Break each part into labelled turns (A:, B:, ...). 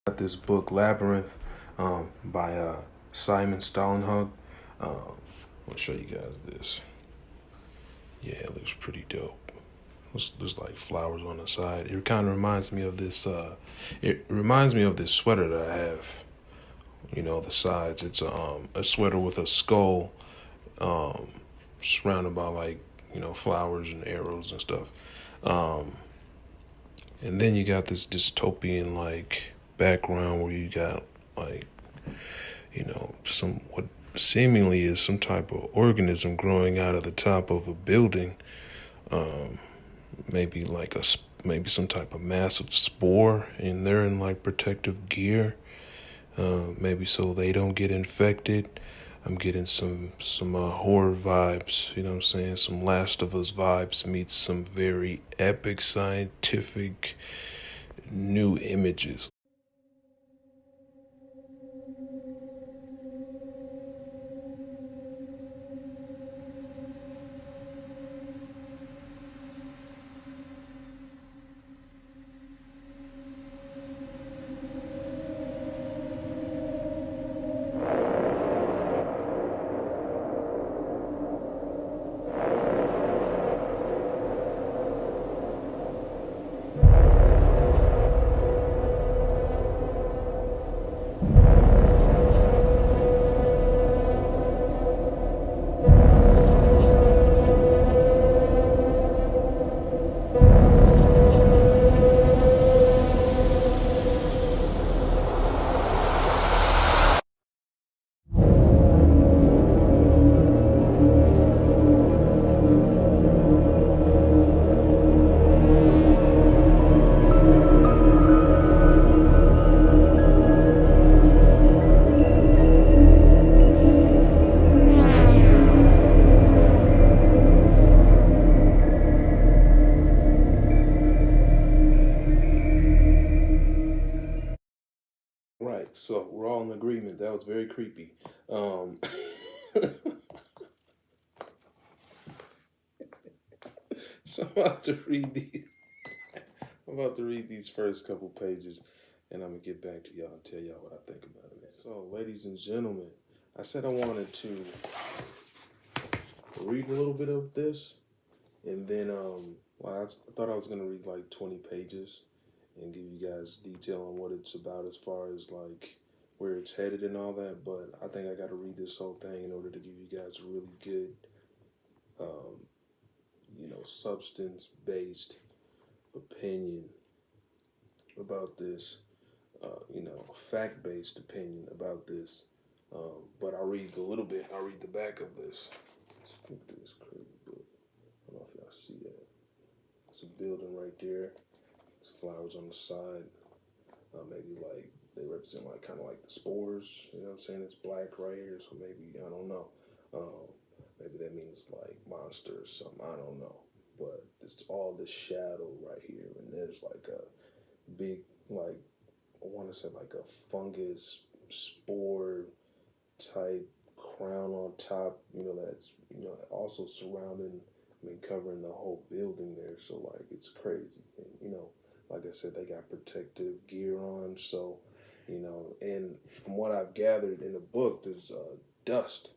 A: Got this book Labyrinth by Simon Stollenhug. I'll show you guys this. Yeah, it looks pretty dope. There's like flowers on the side. It kind of reminds me of this. It reminds me of this sweater that I have. You know, the sides. It's a sweater with a skull, um, surrounded by like flowers and arrows and stuff. Um, and then you got this dystopian like background where you got like some what seemingly is some type of organism growing out of the top of a building. Um, maybe like maybe some type of massive spore, and they're in like protective gear. Maybe so they don't get infected. I'm getting some horror vibes. You know what I'm saying? Some Last of Us vibes meets some very epic scientific new images. Right, so we're all in agreement. That was very creepy. Um, so I'm about to read these. I'm about to read these first couple pages, and I'm gonna get back to y'all and tell y'all what I think about it. So, ladies and gentlemen, I said I wanted to read a little bit of this, and then well, I thought I was gonna read like 20 pages and give you guys detail on what it's about as far as like where it's headed and all that. But I think I got to read this whole thing in order to give you guys a really good, um, substance based opinion about this. A fact based opinion about this. But I'll read a little bit. I'll read the back of this. Let's get this crazy book. I don't know if y'all see that. It's a building right there. There's flowers on the side. Maybe like they represent like kind of like the spores. You know what I'm saying? It's black right here, so maybe I don't know. Maybe that means like monster or something. I don't know. But it's all this shadow right here, and there's like a big like I want to say like a fungus spore type crown on top. That's also surrounding. I mean, covering the whole building there. So like it's crazy, and like I said, they got protective gear on. So and from what I've gathered in the book, there's dust,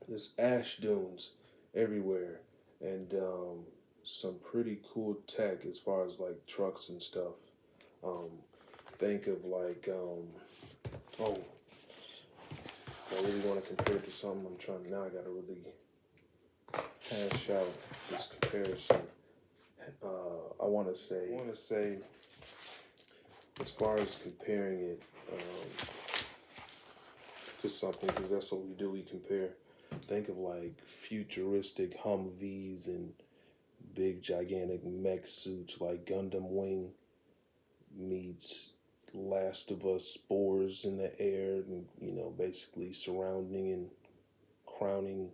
A: there's ash dunes everywhere, and some pretty cool tech as far as like trucks and stuff. Um, think of like oh, I really want to compare it to something. I'm trying now. I gotta really hash out this comparison. I want to say, as far as comparing it to something, because that's what we do. We compare. Think of like futuristic Humvees and big gigantic mech suits, like Gundam Wing meets Last of Us spores in the air, and basically surrounding and crowning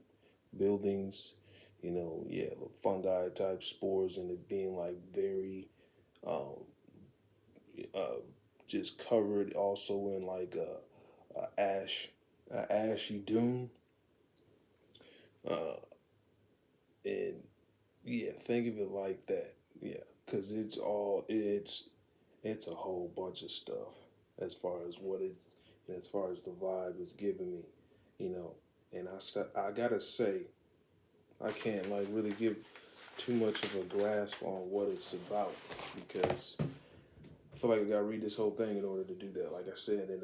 A: buildings. Yeah, fungi type spores, and it being like very um, uh, just covered also in like a ashy dune. Uh, and yeah, think of it like that. Yeah, because it's a whole bunch of stuff. as far as what it's, and as far as the vibe it's giving me, you know. And I gotta say, I can't like really give too much of a grasp on what it's about because I feel like I gotta read this whole thing in order to do that. Like I said, and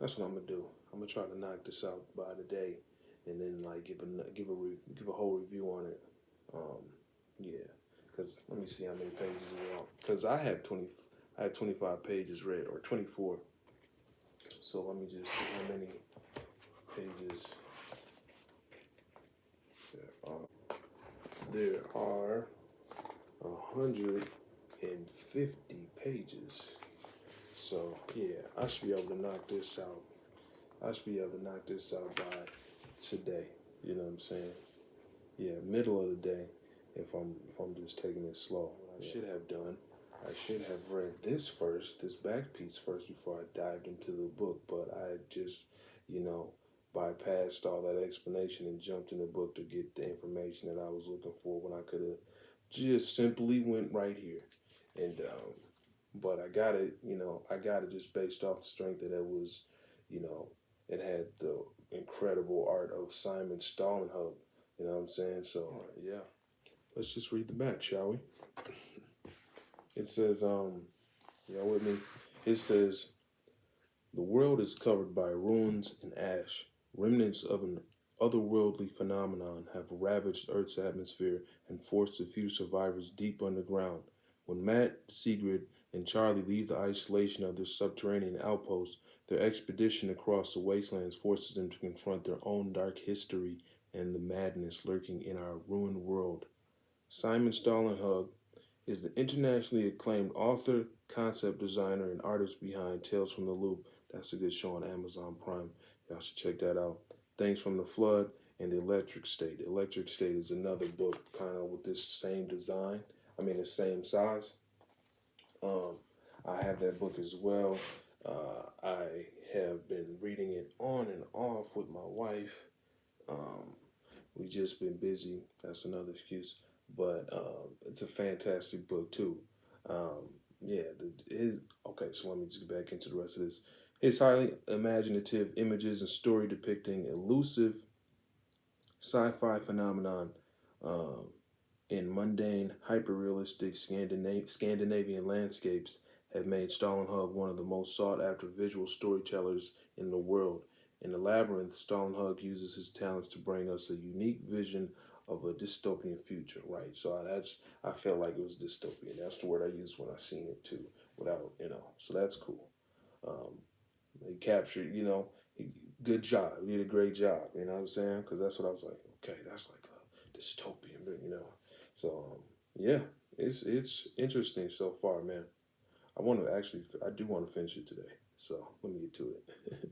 A: that's what I'm gonna do. I'm gonna try to knock this out by today, and then like give a whole review on it. Um, yeah, because let me see how many pages are on. Because I have 25 pages read or 24. So let me just see how many pages there are. There are 150 pages. So yeah, I should be able to knock this out. I should be able to knock this out by today. You know what I'm saying? Yeah, middle of the day. If I'm just taking it slow, what I should have done. I should have read this back piece first before I dived into the book. But I just, you know, bypassed all that explanation and jumped in the book to get the information that I was looking for when I could have just simply went right here. And but I got it, I got it just based off the strength that it was, you know, it had the incredible art of Simon Stallenhub. You know what I'm saying? So yeah, let's just read the back, shall we? It says, y'all with me? It says, the world is covered by ruins and ash. Remnants of an otherworldly phenomenon have ravaged Earth's atmosphere and forced a few survivors deep underground. When Matt, Sigrid, and Charlie leave the isolation of their subterranean outpost, their expedition across the wastelands forces them to confront their own dark history and the madness lurking in our ruined world. Simon Stallenhug is the internationally acclaimed author, concept designer, and artist behind Tales from the Loop. That's a good show on Amazon Prime. Y'all should check that out. Things from the Flood and The Electric State. The Electric State is another book kind of with this same design. I mean, the same size. Um, I have that book as well. I have been reading it on and off with my wife. Um, we just been busy. That's another excuse. But it's a fantastic book too. Um, yeah, okay. So let me just get back into the rest of this. His highly imaginative images and story depicting elusive sci-fi phenomenon um, in mundane, hyper-realistic Scandinavian landscapes have made Stallenhug one of the most sought-after visual storytellers in the world. In the Labyrinth, Stallenhug uses his talents to bring us a unique vision of a dystopian future. Right, so I felt like it was dystopian. That's the word I used when I seen it too. Without so that's cool. Um, he captured, good job. He did a great job. You know what I'm saying? Because that's what I was like. Okay, that's like a dystopian, but. So yeah, it's interesting so far, man. I do want to finish it today. So let me get to it.